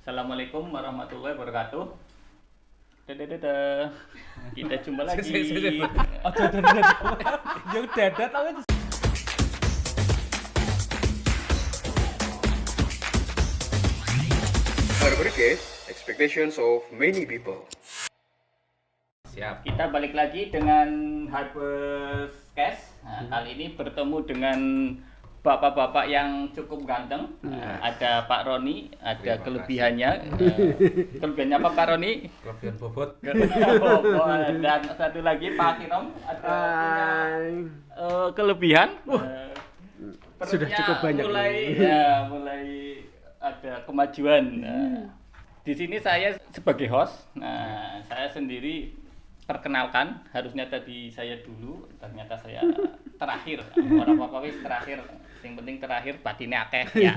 Assalamualaikum warahmatullahi wabarakatuh. Dadah. Kita jumpa lagi. Aja dadat. Yang dadat tapi Fabricate expectations of many people. Siap. Kita balik lagi dengan Harvest Cash. Nah, kali ini bertemu dengan bapak-bapak yang cukup ganteng. Ada Pak Roni, ada kelebihannya. Kelebihannya apa Pak Roni? Kelebihan bobot. Dan satu lagi Pak Kirom ada punya kelebihan. sudah Perutnya cukup banyak. mulai ada kemajuan. Di sini saya sebagai host. Nah, saya sendiri perkenalkan, harusnya tadi saya dulu, ternyata saya terakhir. Orang apa wis terakhir. Yang penting terakhir batinnya akeh ya.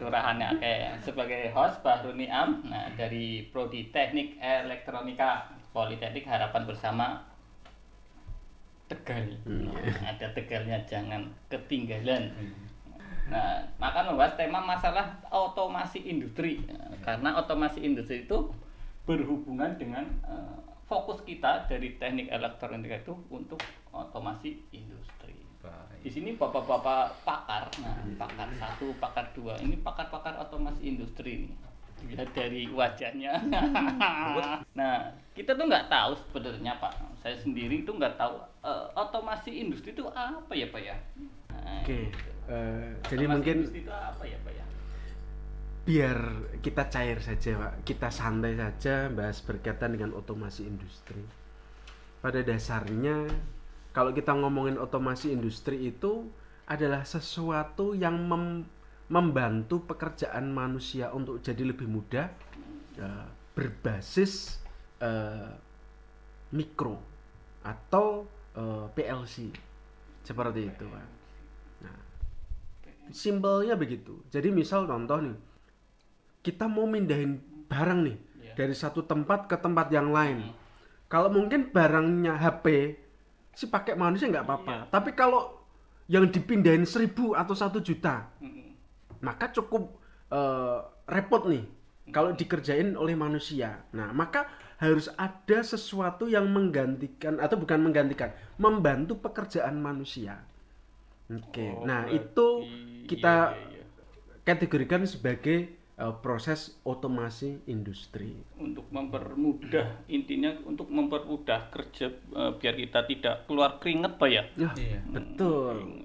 Turahannya akeh. Sebagai host Bahru Niam, nah dari Prodi Teknik Elektronika Politeknik Harapan Bersama Tegal. Ada Tegalnya, jangan ketinggalan. Nah, maka membahas tema masalah otomasi industri. Karena otomasi industri itu berhubungan dengan fokus kita dari teknik elektronika itu untuk otomasi industri. Di sini bapak-bapak pakar, pakar 1, pakar 2, ini pakar-pakar otomasi industri ini. Lihat dari wajahnya. Nah, kita tuh nggak tahu sebenarnya Pak. Saya sendiri tuh nggak tahu otomasi industri itu apa ya Pak ya. Nah, Oke. Jadi otomasi mungkin industri itu apa ya Pak ya? biar kita cair saja Pak, kita santai saja bahas berkaitan dengan otomasi industri. Pada dasarnya kalau kita ngomongin otomasi industri itu adalah sesuatu yang membantu pekerjaan manusia untuk jadi lebih mudah, berbasis mikro atau PLC seperti itu Pak. Nah, simpelnya begitu. Jadi misal contoh nih, kita mau mindahin barang nih dari satu tempat ke tempat yang lain. Kalau mungkin barangnya HP sih pakai manusia nggak apa-apa. Tapi kalau yang dipindahin 1.000 atau 1 juta, maka cukup repot nih kalau dikerjain oleh manusia. Nah, maka harus ada sesuatu yang menggantikan atau bukan menggantikan, membantu pekerjaan manusia. Oke. Nah, itu kita kategorikan sebagai proses otomasi industri untuk mempermudah, intinya untuk mempermudah kerja biar kita tidak keluar keringet Pak ya. Iya. Betul.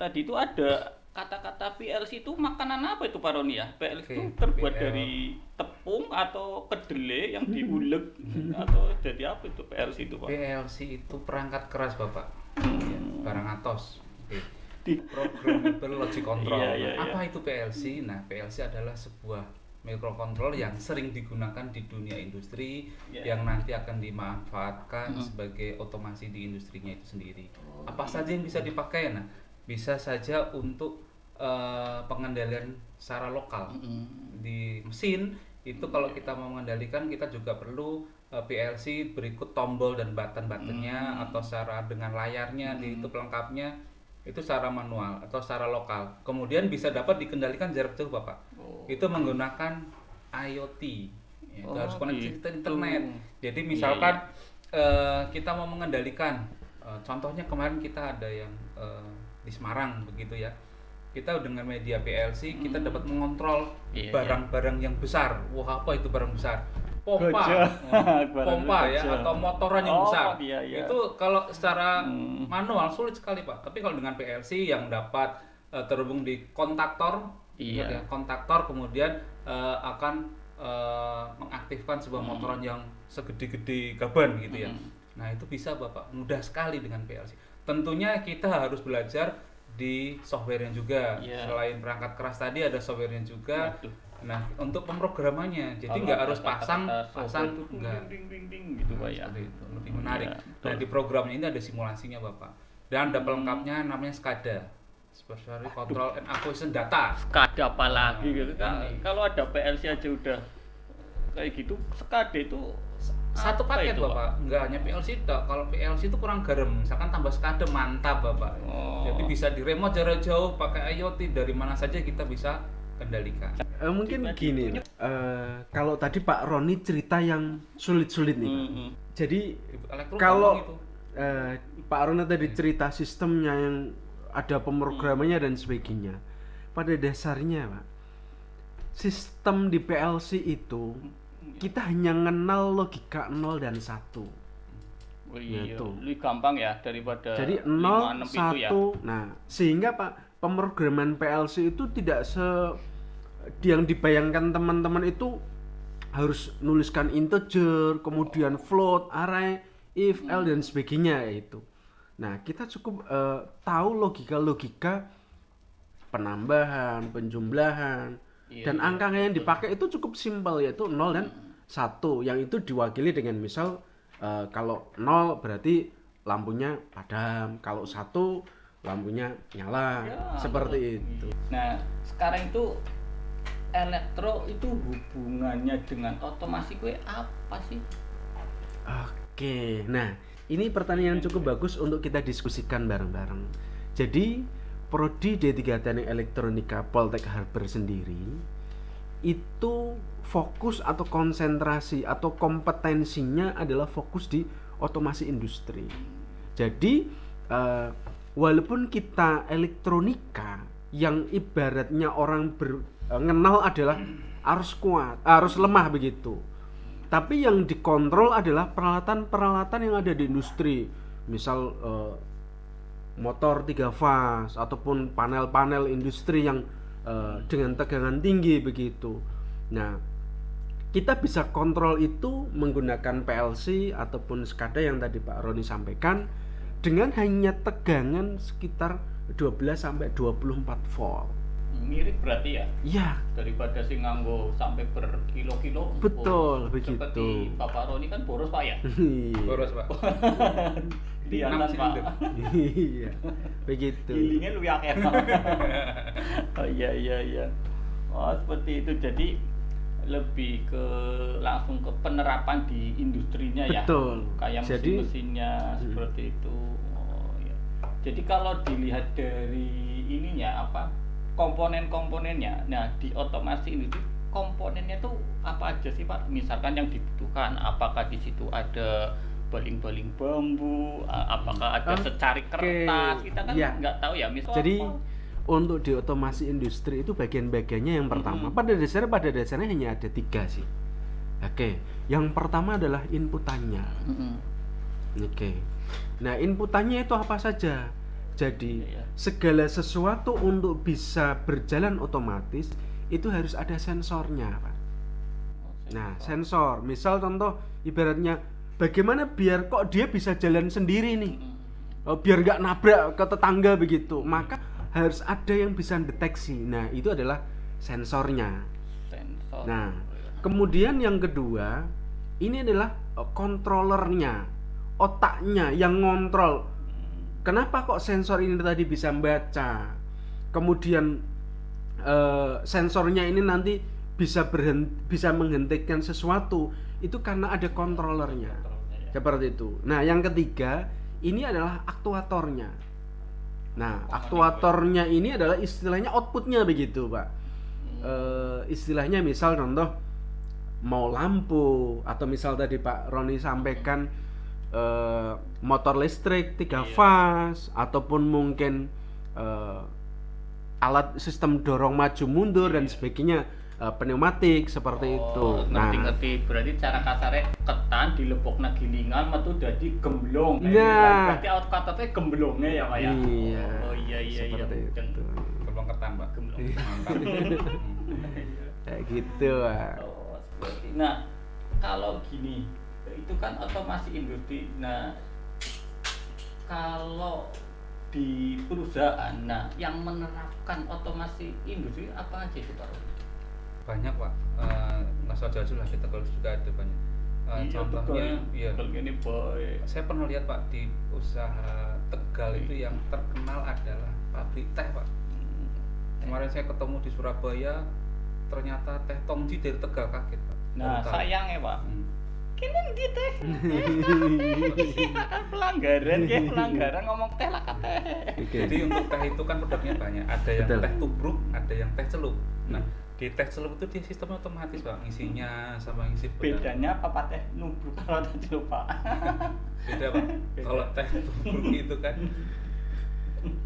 Tadi itu ada kata-kata PLC itu makanan apa itu Pak Roni ya? PLC itu terbuat dari tepung atau kedelai yang diulek atau jadi apa itu PLC itu Pak? PLC itu perangkat keras Bapak. Barang atos. Programmable Logic Control. Apa itu PLC? Nah, PLC adalah sebuah microcontroller yang sering digunakan di dunia industri yang nanti akan dimanfaatkan sebagai otomasi di industrinya itu sendiri. Apa saja yang bisa dipakai? Nah, bisa saja untuk pengendalian secara lokal di mesin. Itu kalau kita mau mengendalikan, kita juga perlu PLC berikut tombol dan button-buttonnya atau secara dengan layarnya di itu pelengkapnya. Itu secara manual atau secara lokal. Kemudian bisa dapat dikendalikan jarak jauh Bapak. Itu menggunakan IoT. Itu harus koneksi ke internet. Jadi misalkan kita mau mengendalikan, contohnya kemarin kita ada yang di Semarang begitu ya. Kita dengan media PLC kita dapat mengontrol barang-barang yang besar. Wah, apa itu barang besar? Pompa ya, atau motoran yang besar. Itu kalau secara manual sulit sekali Pak. Tapi kalau dengan PLC yang dapat terhubung di kontaktor, kontaktor kemudian akan mengaktifkan sebuah motoran yang segede-gede gaban gitu ya. Nah, itu bisa Bapak, mudah sekali dengan PLC. Tentunya kita harus belajar di softwarenya juga. Selain perangkat keras tadi ada softwarenya juga. Nah, untuk pemrogramannya, jadi nggak harus pasang enggak gitu Pak ya. Itu lebih menarik. Nah, di programnya ini ada simulasinya Bapak. Dan ada pelengkapnya namanya SCADA. Supervisory Control and Acquisition Data. SCADA apa lagi gitu kan. Kalau ada PLC aja udah kayak gitu, SCADA itu satu paket itu, Bapak. Enggak hanya PLC tok. Kalau PLC itu kurang garam, misalkan tambah SCADA mantap Bapak. Jadi bisa di remote jarak jauh pakai IoT, dari mana saja kita bisa kendalikan? Mungkin gini, kalau tadi Pak Roni cerita yang sulit-sulit nih, Pak. Jadi Elektro kalau gampang itu. Pak Roni tadi cerita sistemnya yang ada pemrogramannya dan sebagainya, pada dasarnya Pak, sistem di PLC itu kita hanya kenal logika 0 dan 1. Oh iya, Gitu. lebih gampang ya daripada Jadi 0, 5, 6 itu ya. 1. Nah, sehingga Pak, pemrograman PLC itu tidak yang dibayangkan teman-teman itu harus nuliskan integer, kemudian float, array, if, else dan sebagainya itu. Nah, kita cukup tahu logika-logika penambahan, penjumlahan, dan angka yang dipakai itu cukup simpel, yaitu 0 dan 1, yang itu diwakili dengan misal kalau 0 berarti lampunya padam, kalau 1 lampunya nyala, seperti itu. Nah, sekarang itu elektro itu hubungannya dengan otomasi gue apa sih? Oke, nah ini pertanyaan yang cukup bagus untuk kita diskusikan bareng-bareng. Jadi Prodi D3 Teknik Elektronika Poltek Harper sendiri itu fokus atau konsentrasi atau kompetensinya adalah fokus di otomasi industri. Jadi walaupun kita elektronika yang ibaratnya orang mengenal adalah arus kuat, arus lemah begitu. Tapi yang dikontrol adalah peralatan-peralatan yang ada di industri. Misal motor 3 fase ataupun panel-panel industri yang dengan tegangan tinggi begitu. Nah, kita bisa kontrol itu menggunakan PLC ataupun SCADA yang tadi Pak Roni sampaikan dengan hanya tegangan sekitar 12 sampai 24 volt. Mirip berarti ya? Iya. Daripada sing nganggo sampai berkilo-kilo. Betul, begitu. Seperti Bapak Roni kan boros Pak ya? Boros Pak. Kelihatan Pak. Iya. Begitu. Gilingnya lu akeh. Oh iya. Oh seperti itu, jadi lebih ke langsung ke penerapan di industrinya ya. Betul. Kayak Jadi, mesin-mesinnya seperti itu. Oh iya. Jadi kalau dilihat dari ininya apa? Komponen-komponennya. Nah, di otomasi industri komponennya tuh apa aja sih Pak? Misalkan yang dibutuhkan, apakah di situ ada baling-baling bambu, apakah ada secari kertas? Kita kan nggak tahu ya. Misalnya jadi untuk di otomasi industri itu bagian-bagiannya yang pertama pada dasarnya hanya ada 3 sih. Oke, yang pertama adalah inputannya. Oke, nah inputannya itu apa saja? Jadi segala sesuatu untuk bisa berjalan otomatis itu harus ada sensornya, Pak. Nah, sensor, misal contoh ibaratnya bagaimana biar kok dia bisa jalan sendiri nih, biar nggak nabrak ke tetangga begitu, maka harus ada yang bisa deteksi. Nah, itu adalah sensornya. Sensor. Nah, kemudian yang kedua, ini adalah controllernya, otaknya yang ngontrol. Kenapa kok sensor ini tadi bisa membaca? Kemudian sensornya ini nanti bisa menghentikan sesuatu, itu karena ada kontrolernya. Seperti itu. Nah, yang ketiga, ini adalah aktuatornya. Nah, aktuatornya ini adalah istilahnya outputnya begitu, Pak. Istilahnya misal contoh mau lampu atau misal tadi Pak Roni sampaikan motor listrik 3 fase ataupun mungkin alat sistem dorong maju mundur dan sebagainya, pneumatik seperti itu. Ngerti. Berarti cara kasarnya ketan dilepokna gilingan metu jadi gemblong. Nah, berarti outputnya gemblongnya ya Pak ya. Iya. Oh iya. Seperti itu. Gemblong ketan Pak. Gemblong. Mantap. Kayak gitu, Pak. Oh, seperti. Nah, kalau gini, itu kan otomasi industri. Nah, kalau di perusahaan, nah yang menerapkan otomasi industri apa aja itu Pak? Banyak Pak, nggak usah jauh lah, kita kalau juga ada banyak. Contohnya, ini saya pernah lihat Pak di usaha Tegal itu yang terkenal adalah pabrik teh Pak. Kemarin saya ketemu di Surabaya, ternyata teh Tongji dari Tegal, kaget Pak. Nah sayang ya Pak. Kini di teh. pelanggaran ngomong teh lah teh. Jadi untuk teh itu kan produknya banyak. Ada yang teh tubruk, ada yang teh celup. Nah, di teh celup itu dia sistemnya otomatis Pak, ngisinya sama ngisi benang. Bedanya apa Pak teh nubruk kalau teh celup Pak? Beda Pak. Kalau teh tubruk itu kan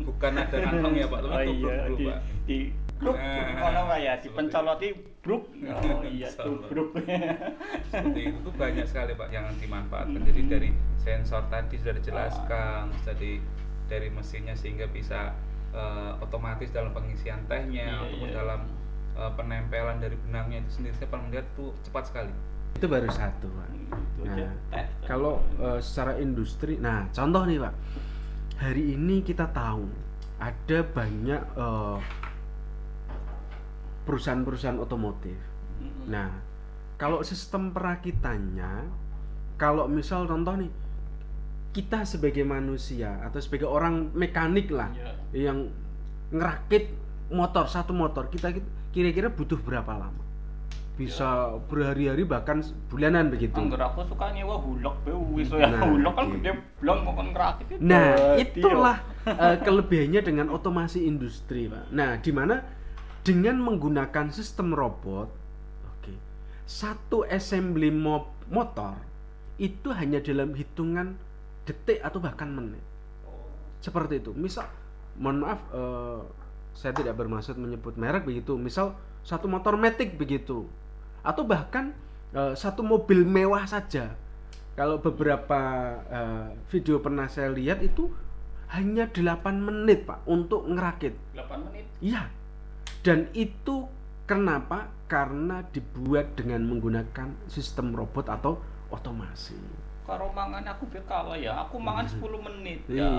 bukan ada kantong ya Pak, tapi tubruk dulu Pak. Di bruk ono Pak ya, Seperti- dipencoloti bruk. Oh iya tubruk. Seperti itu tuh banyak sekali Pak yang dimanfaatkan. Jadi dari sensor tadi sudah dijelaskan, jadi dari mesinnya sehingga bisa otomatis dalam pengisian tehnya ataupun dalam penempelan dari benangnya itu sendiri. Saya pernah melihat tuh cepat sekali. Itu baru satu, Pak. Itu aja Nah, teh. kalau secara industri, nah contoh nih Pak, hari ini kita tahu ada banyak perusahaan-perusahaan otomotif. Nah, kalau sistem perakitannya, kalau misal contoh nih, kita sebagai manusia atau sebagai orang mekanik lah yang ngerakit satu motor, kita kira-kira butuh berapa lama? Bisa berhari-hari bahkan bulanan begitu. Angger aku suka nyewa hulok be wis ya. Nah, Hulok kan gitu. gede blong kok ngerakit itu. Nah, Jadi, itulah kelebihannya dengan otomasi industri, Pak. Nah, di mana dengan menggunakan sistem robot, satu assembly motor itu hanya dalam hitungan detik atau bahkan menit. Seperti itu. Misal, mohon maaf, saya tidak bermaksud menyebut merek begitu. Misal satu motor Matic begitu, atau bahkan satu mobil mewah saja. Kalau beberapa video pernah saya lihat itu hanya 8 menit Pak untuk ngerakit. 8 menit. Iya. Dan itu kenapa? Karena dibuat dengan menggunakan sistem robot atau otomasi. Karo mangan aku be kalah ya. Aku mangan 10 menit. Ya,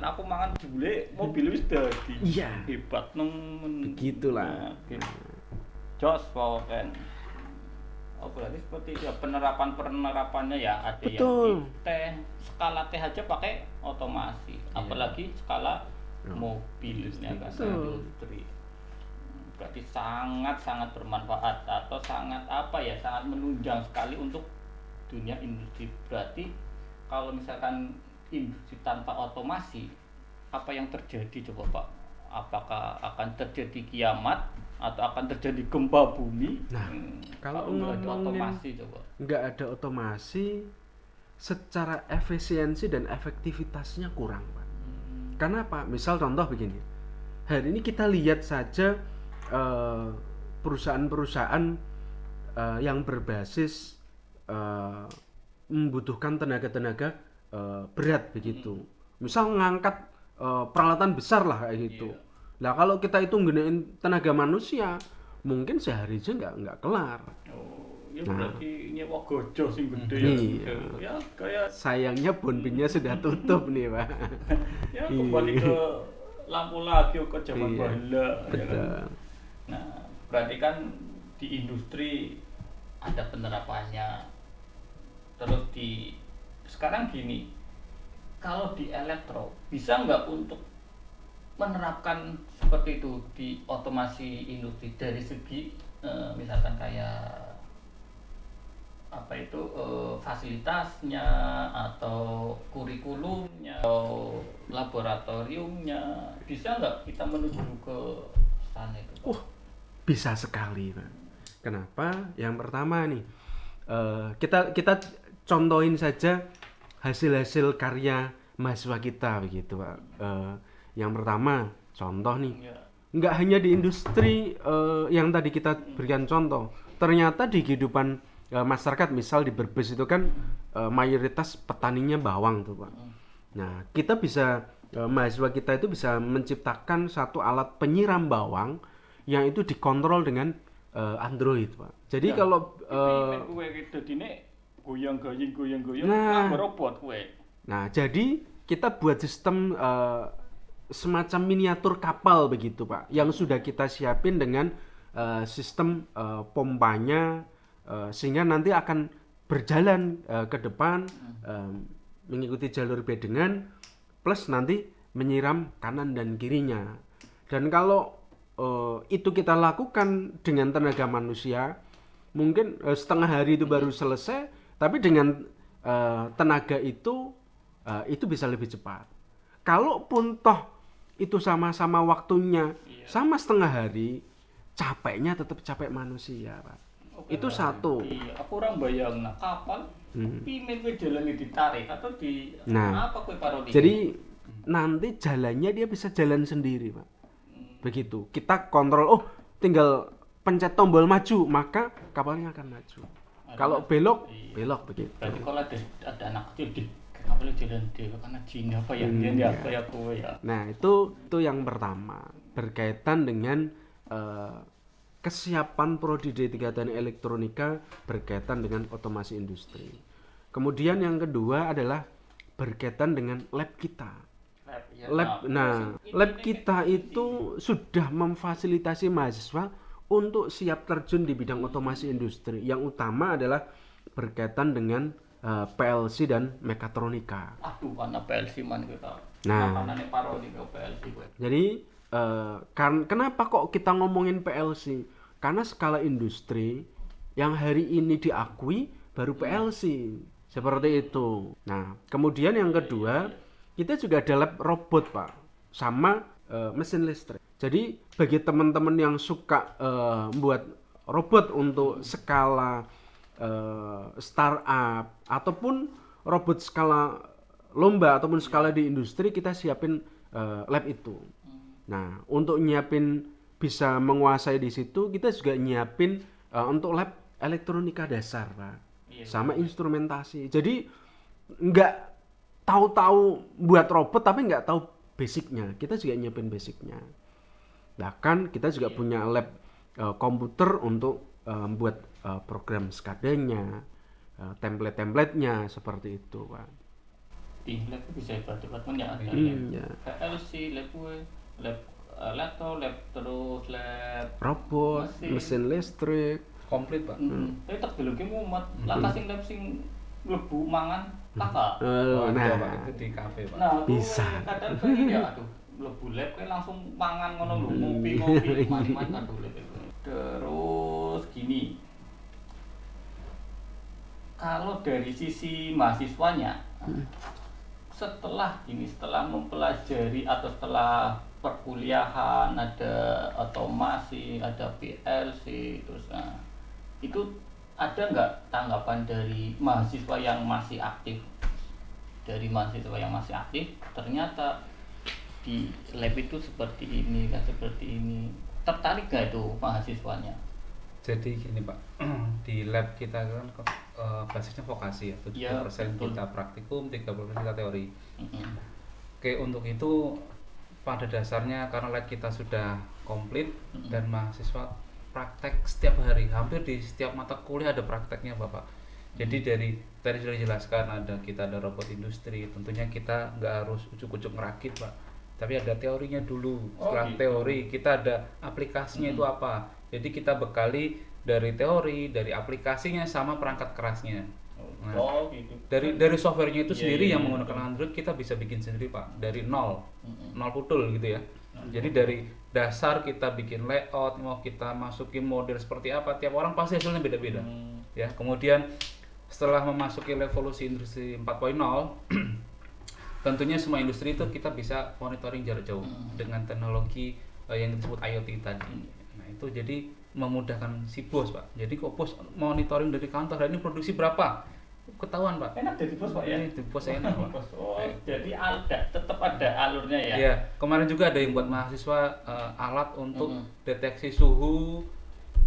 aku mangan jebule mobil wis dadi. Iya. Hebat nemen. Begitulah. Jos kan. Oh, berarti seperti itu ya penerapannya ya ada Betul. yang di teh skala teh aja pakai otomasi, apalagi skala mobil ya kan industri. Berarti sangat bermanfaat atau sangat sangat menunjang sekali untuk dunia industri. Berarti kalau misalkan industri tanpa otomasi, apa yang terjadi coba Pak? Apakah akan terjadi kiamat atau akan terjadi gempa bumi? Nah, kalau nggak ada ngomongin otomasi coba. nggak ada otomasi, secara efisiensi dan efektivitasnya kurang, Pak. Karena apa? Misal contoh begini, hari ini kita lihat saja perusahaan-perusahaan yang berbasis membutuhkan tenaga-tenaga berat begitu. Misal ngangkat peralatan besar lah kayak gitu. Nah kalau kita itu gunain tenaga manusia, mungkin sehari aja nggak kelar. Oh, ya berarti nyewa gojo sing gede Iya. ya. Ya kayak Sayangnya bonbinnya sudah tutup nih Pak. ya kembali ke lampu lagi ke zaman Iya, bahula ya betul. kan. Nah, berarti kan di industri ada penerapannya. Terus sekarang gini, kalau di elektro bisa nggak untuk menerapkan seperti itu di otomasi industri dari segi misalkan kayak fasilitasnya atau kurikulumnya atau laboratoriumnya, bisa nggak kita menuju ke sana itu? Bisa sekali Pak. Kenapa? Yang pertama nih, kita contohin saja hasil-hasil karya mahasiswa kita begitu Pak. Yang pertama, contoh nih, nggak hanya di industri yang tadi kita berikan contoh, ternyata di kehidupan masyarakat, misal di Brebes itu kan mayoritas petaninya bawang tuh Pak. Nah, kita bisa mahasiswa kita itu bisa menciptakan satu alat penyiram bawang yang itu dikontrol dengan Android Pak. Jadi kalau goyang-goyang Nah. robot kue. Nah, jadi kita buat sistem semacam miniatur kapal begitu Pak, yang sudah kita siapin dengan sistem pompanya, sehingga nanti akan berjalan ke depan mengikuti jalur bedengan, plus nanti menyiram kanan dan kirinya. Dan kalau itu kita lakukan dengan tenaga manusia, mungkin setengah hari itu baru selesai, tapi dengan tenaga itu bisa lebih cepat. Kalaupun toh itu sama-sama waktunya sama setengah hari, capeknya tetap capek manusia, Pak. Oke, Itu Pak. satu. Iya, aku orang bayang kapal pimen kowe jalan ditarik atau di Nah, apa kowe parodi. Jadi nanti jalannya dia bisa jalan sendiri, Pak. Begitu. Kita kontrol, oh tinggal pencet tombol maju, maka kapalnya akan maju. Kalau belok, belok begitu. Berarti kalau ada anak kecil di kapalnya jalan dia karena jin apa ya? Dia apa ya kowe ya. Nah, itu yang pertama, berkaitan dengan kesiapan prodi D3 Teknik Elektronika berkaitan dengan otomasi industri. Kemudian yang kedua adalah berkaitan dengan lab kita. Lab kita itu sudah memfasilitasi mahasiswa untuk siap terjun di bidang otomasi industri. Yang utama adalah berkaitan dengan PLC dan mekatronika. Aduh, karena PLC man kita. Nah. Makanannya parodi ke PLC gue. Jadi kenapa kok kita ngomongin PLC? Karena skala industri yang hari ini diakui baru PLC. Seperti itu. Nah, kemudian yang kedua, kita juga ada lab robot, Pak, sama mesin listrik. Jadi bagi teman-teman yang suka membuat robot untuk skala startup ataupun robot skala lomba ataupun skala di industri, kita siapin lab itu. Nah, untuk nyiapin bisa menguasai di situ, kita juga nyiapin untuk lab elektronika dasar, Pak. Sama instrumentasi. Jadi nggak tahu-tahu buat robot tapi nggak tahu basicnya. Kita juga nyiapin basicnya. Bahkan kita juga punya lab komputer untuk membuat program SCADA-nya, template-templatenya seperti itu, Pak. Di lab bisa hebat-hebat kan ya ada PLC, lab lab terus lab robot, mesin listrik, komplit, Pak. Tapi teknologi mumet. Lantas sing lab sing mlebu mangan kakak. nah, Pak, itu di kafe, Pak. Nah, bisa. Kadang pengen ya aduh, mlebu lab kan langsung mangan ngono lho, ngopi-ngopi mari-mari aduh lab. Terus gini. Kalau dari sisi mahasiswanya setelah mempelajari atau setelah perkuliahan ada otomasi, ada PLC, terus itu ada nggak tanggapan dari mahasiswa yang masih aktif? Dari mahasiswa yang masih aktif, ternyata di lab itu seperti ini, tertarik nggak itu mahasiswanya? Jadi gini, Pak, di lab kita kan basisnya vokasi ya, 70% kita praktikum, 30% kita teori. Oke, untuk itu pada dasarnya karena lab kita sudah komplit dan mahasiswa praktek setiap hari, hampir di setiap mata kuliah ada prakteknya, Bapak. Jadi dari tadi sudah dijelaskan kita ada robot industri, tentunya kita nggak harus ucuk-ucuk ngerakit, Pak, tapi ada teorinya dulu. Setelah teori kita ada aplikasinya itu apa. Jadi kita bekali dari teori, dari aplikasinya sama perangkat kerasnya. Nah, Gitu. dari softwarenya itu sendiri yang menggunakan Android kita bisa bikin sendiri, Pak, dari nol putul gitu ya. Jadi dari dasar kita bikin layout, mau kita masukin model seperti apa, tiap orang pasti hasilnya beda-beda. Ya, kemudian setelah memasuki revolusi industri 4.0 tentunya semua industri itu kita bisa monitoring jarak jauh dengan teknologi yang disebut IoT tadi. Nah, itu jadi memudahkan si bos, Pak. Jadi kok bos monitoring dari kantor, hari ini produksi berapa? Ketahuan, Pak. Enak jadi bos, Pak ya? Di bos enak, Pak. Jadi tetap ada alurnya ya? Iya, kemarin juga ada yang buat mahasiswa alat untuk deteksi suhu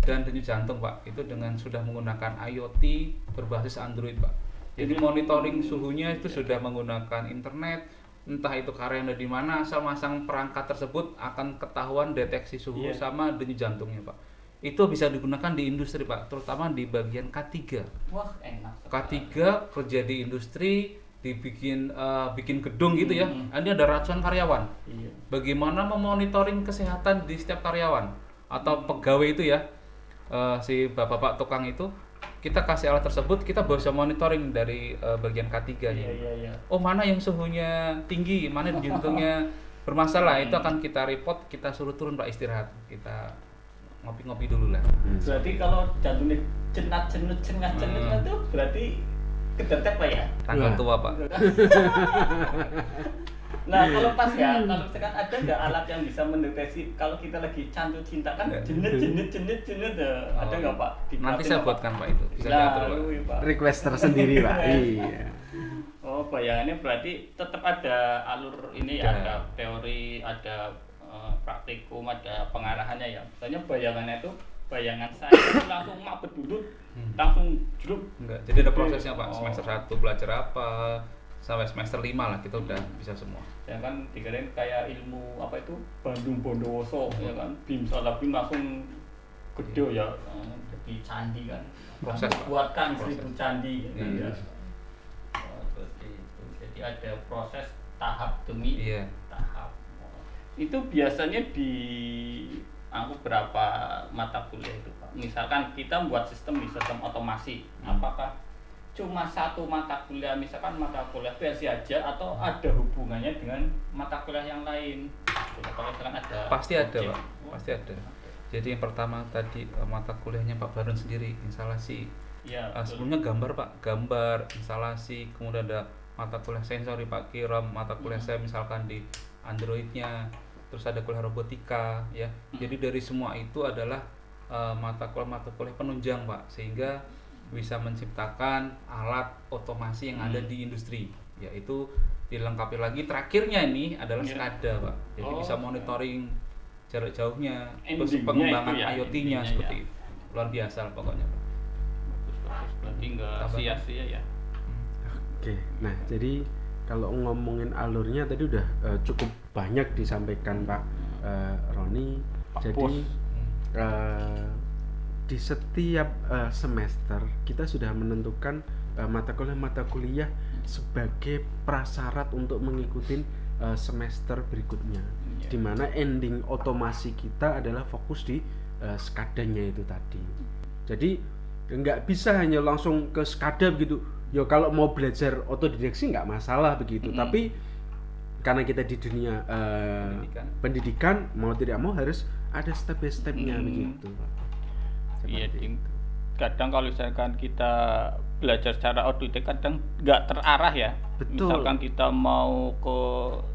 dan denyut jantung, Pak. Itu dengan sudah menggunakan IoT berbasis Android, Pak. Jadi monitoring suhunya itu sudah menggunakan internet, entah itu karyanya di mana, asal masang perangkat tersebut akan ketahuan deteksi suhu sama denyut jantungnya, Pak. Itu bisa digunakan di industri, Pak, terutama di bagian K3. Wah, enak. K3 kerja di industri, dibikin bikin gedung gitu ya. Ini ada ratusan karyawan. Bagaimana memonitoring kesehatan di setiap karyawan atau pegawai itu ya, si bapak-bapak tukang itu, kita kasih alat tersebut, kita bisa monitoring dari bagian K3 nya. Oh, mana yang suhunya tinggi, mana jantungnya bermasalah, itu akan kita report, kita suruh turun, Pak, istirahat, kita ngopi-ngopi dulu lah. Berarti kalau jantungnya cenat-cenut itu berarti kedetek, Pak ya? Tanggal tua, Pak. Nah kalau pas ya, kalau misalkan ada nggak alat yang bisa mendeteksi kalau kita lagi cantu cinta kan jenet ada nggak Pak? Nanti saya buatkan Pak itu, bisa diatur Pak. Request tersendiri Pak. Iya. Oh bayangannya berarti tetap ada alur ini ya, ada teori, ada praktikum, ada pengarahannya ya. Misalnya bayangannya itu bayangan saya itu langsung mabet duduk, langsung jeruk. Enggak, jadi ada prosesnya Pak. Semester 1 belajar apa, sampai semester 5 lah kita udah bisa semua. Ya kan dikirain kayak ilmu apa itu Bandung Bondowoso ya kan, BIM salah BIM langsung gede ya, jadi candi kan. Proses buatkan 1000 candi gitu ya. Seperti itu. Jadi ada proses tahap demi tahap. Itu biasanya di berapa mata kuliah itu Pak? Misalkan kita buat sistem otomasi, apakah cuma satu mata kuliah, misalkan mata kuliah PLC aja atau ada hubungannya dengan mata kuliah yang lain? Apakah misalkan ada? Pasti ada Pak, pasti ada. Jadi yang pertama tadi mata kuliahnya Pak Barun sendiri, instalasi. Ya, sebelumnya gambar Pak, gambar, instalasi, kemudian ada mata kuliah sensori Pak Kiram, mata kuliah saya misalkan di Androidnya, terus ada kuliah robotika ya. Jadi dari semua itu adalah mata kuliah penunjang Pak, sehingga bisa menciptakan alat otomasi yang ada di industri, yaitu dilengkapi lagi terakhirnya ini adalah SCADA Pak. Jadi bisa monitoring jarak jauhnya, terus pengembangan IoT-nya seperti itu. Luar biasa lah pokoknya Pak. Berarti nggak sia-sia ya. Oke, nah jadi kalau ngomongin alurnya tadi udah cukup banyak disampaikan Pak Roni. Jadi di setiap semester kita sudah menentukan mata kuliah sebagai prasyarat untuk mengikuti semester berikutnya, di mana ending otomasi kita adalah fokus di SCADA-nya itu tadi. Jadi nggak bisa hanya langsung ke SCADA begitu. Ya kalau mau belajar otodidak sih nggak masalah begitu, tapi karena kita di dunia pendidikan mau tidak mau harus ada step by stepnya begitu. Iya, kadang kalau misalkan kita belajar secara otodidak kadang nggak terarah ya. Betul. Misalkan kita mau ke,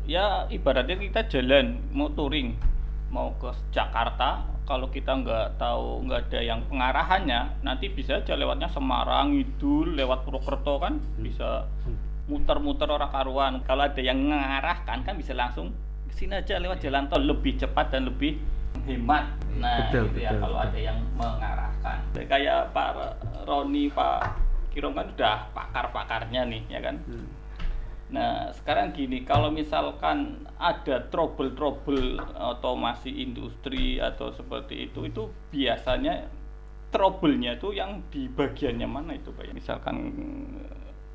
ya ibaratnya kita jalan mau touring, mau ke Jakarta, kalau kita nggak tahu, nggak ada yang pengarahannya, nanti bisa aja lewatnya Semarang, Ngidul, lewat Purwokerto kan bisa muter-muter orang karuan. Kalau ada yang mengarahkan kan bisa langsung kesini aja lewat jalan tol, lebih cepat dan lebih hemat. Nah betul, itu ya kalau ada yang mengarahkan. Kayak Pak Roni, Pak Kirom kan udah pakar-pakarnya nih ya kan. Nah sekarang gini, kalau misalkan ada trouble otomasi industri atau seperti itu biasanya trouble-nya itu yang di bagiannya mana itu Pak? Misalkan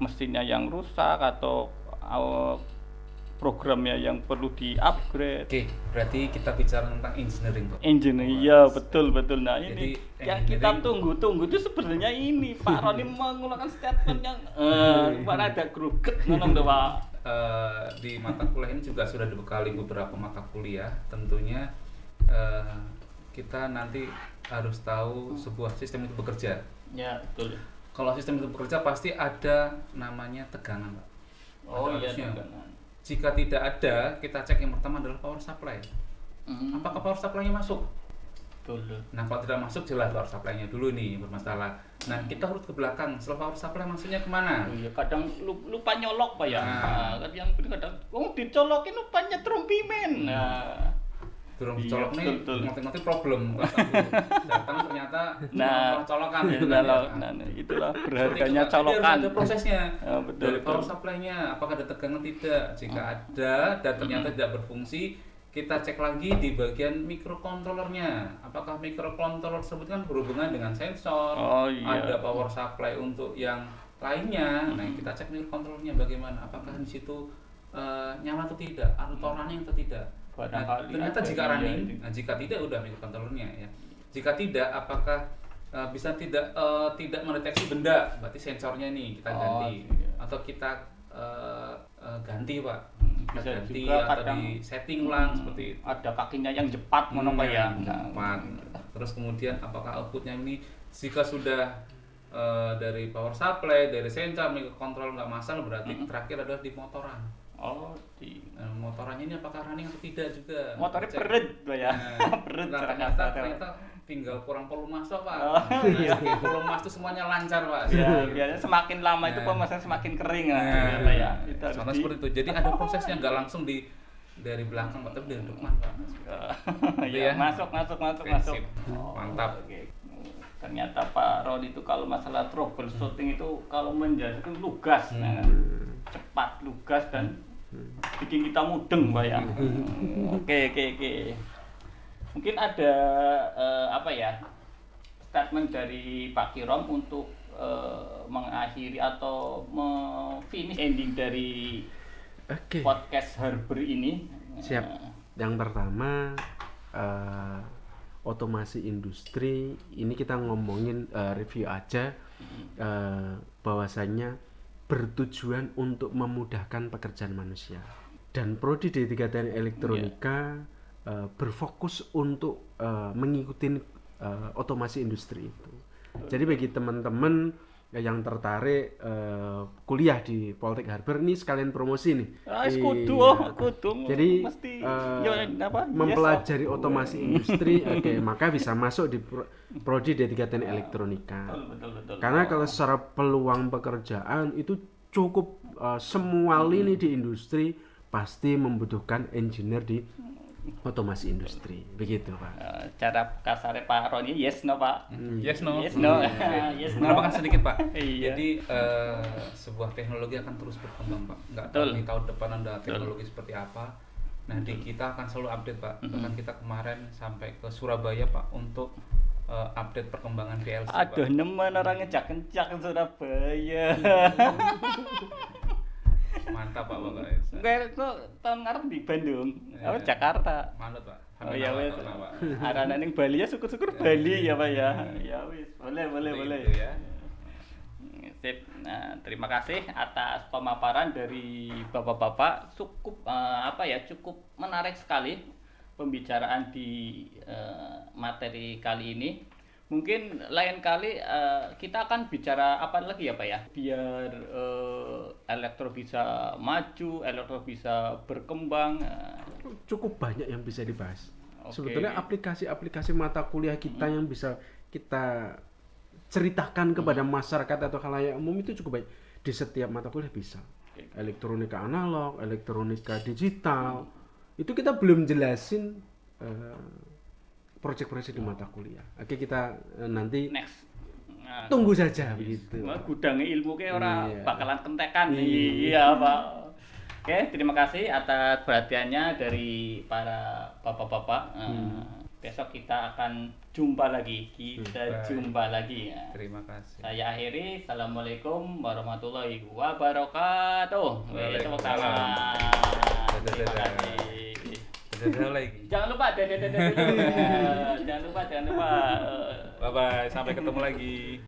mesinnya yang rusak atau programnya yang perlu di-upgrade. Oke, berarti kita bicara tentang engineering Pak. Engineering, iya betul. Nah ini jadi, yang kita tunggu itu sebenarnya ini Pak Roni menggunakan statement yang mana ada gruget ngomong tuh Pak. Di mata kuliah ini juga sudah dibekali beberapa mata kuliah. Tentunya kita nanti harus tahu sebuah sistem itu bekerja. Ya betul. Kalau sistem itu bekerja pasti ada namanya tegangan Pak. Oh iya, tegangan. Jika tidak ada, kita cek yang pertama adalah power supply. Apakah power supply-nya masuk? Betul. Nah kalau tidak masuk jelas power supply-nya dulu nih bermasalah. Nah kita harus ke belakang, setelah power supply masuknya kemana? Oh iya, kadang lupa nyolok Pak ya. Yang kadang dicolokin lupa nyetrum pimen. Durung dicolok nih, ngerti-ngerti problem. Datang ternyata colokan. Itulah berharganya colokan. Ada prosesnya. Betul. Dari power supply-nya, apakah ada tegangan tidak? Jika ada dan ternyata tidak berfungsi, kita cek lagi di bagian microcontrollernya. Apakah microcontroller tersebut kan berhubungan dengan sensor? Ada power supply untuk yang lainnya. Nah, kita cek microcontrollernya bagaimana? Apakah di situ nyala atau tidak? Atau running atau tidak? Nah, ternyata jika running, jika tidak udah microcontrollernya ya. Jika tidak, apakah bisa tidak mendeteksi benda? Berarti sensornya nih kita ganti atau kita ganti Pak. Bisa ganti atau di setting ulang seperti itu. Ada kakinya yang cepat ngono Pak ya. Terus kemudian apakah outputnya ini jika sudah dari power supply, dari sensor, microcontroller nggak masalah, berarti terakhir adalah di motoran. Oh, di Motorannya ini apakah running atau tidak juga. motornya Cek. berat Pak ya. Nah, Berat nah, cara ternyata, kasar. ternyata tinggal kurang volume masuk Pak. Oh, Nah, volume mas itu semuanya lancar Pak. Ya, biasanya semakin lama itu Nah. pemasangan semakin kering Nah, Pak ya. Itu harus contoh di- seperti itu. Jadi ada prosesnya nggak langsung dari belakang Pak, tapi dari depan Pak. Iya, ya. masuk. Prinsip. Mantap. Oke. Ternyata Pak Rodi itu kalau masalah troubleshooting itu kalau menjadi itu lugas, nah, cepat, lugas dan bikin kita mudeng Pak ya. Oke. Mungkin ada apa ya statement dari Pak Kirom untuk mengakhiri atau finish ending dari Oke. podcast Harbor ini. Siap. Yang pertama otomasi industri ini kita ngomongin review aja bahwasannya bertujuan untuk memudahkan pekerjaan manusia dan prodi D3 Teknik Elektronika berfokus untuk mengikuti otomasi industri itu. Jadi bagi teman-teman yang tertarik kuliah di Poltek Harbor ini sekalian promosi nih. Kudu. Jadi mesti mempelajari otomasi industri, oke, maka bisa masuk di prodi D3 Teknik Elektronika. Betul. Karena kalau secara peluang pekerjaan itu cukup semua lini di industri pasti membutuhkan engineer di otomasi industri, begitu Pak. Cara kasarnya Pak Roni yes no Pak. Yes no. Yes no. Yes no. Menambahkan sedikit Pak. Iya. Jadi sebuah teknologi akan terus berkembang Pak. Nggak tahu Betul. di tahun depan ada teknologi seperti apa. Nah di kita akan selalu update Pak. Bahkan kita kemarin sampai ke Surabaya Pak untuk update perkembangan PLC Pak. Aduh, nemen orang ngejak-ngejak ke Surabaya. Mantap Pak Bapak. Enggak itu tahun ngarep di Bandung. Apa Iya. Jakarta. Manut Pak. Oh ya wis. Pak. Arana ning Bali ya syukur-syukur Bali ya Pak ya. Ya wis, boleh. Gitu ya. Sip. Nah, terima kasih atas pemaparan dari Bapak-bapak. Cukup cukup menarik sekali pembicaraan di materi kali ini. Mungkin lain kali kita akan bicara apa lagi ya Pak ya, biar elektro bisa maju, elektro bisa berkembang. Cukup banyak yang bisa dibahas. Oke. Sebetulnya aplikasi-aplikasi mata kuliah kita yang bisa kita ceritakan kepada masyarakat atau khalayak umum itu cukup baik. Di setiap mata kuliah bisa. Elektronika analog, elektronika digital. Itu kita belum jelasin proyek-proyek di mata kuliah. Oke, kita nanti Next. Nah, tunggu saja begitu. gudangnya ilmu kayak orang Iya. bakalan kentekan. Iya Pak. Oke, terima kasih atas perhatiannya dari para bapak-bapak. Besok kita akan jumpa lagi. Jumpa lagi. Terima kasih. Saya akhiri. Assalamualaikum warahmatullahi wabarakatuh. Tepuk tangan. Terima kasih. Dadah lagi. Jangan lupa. Jangan lupa. Bye bye, sampai ketemu lagi.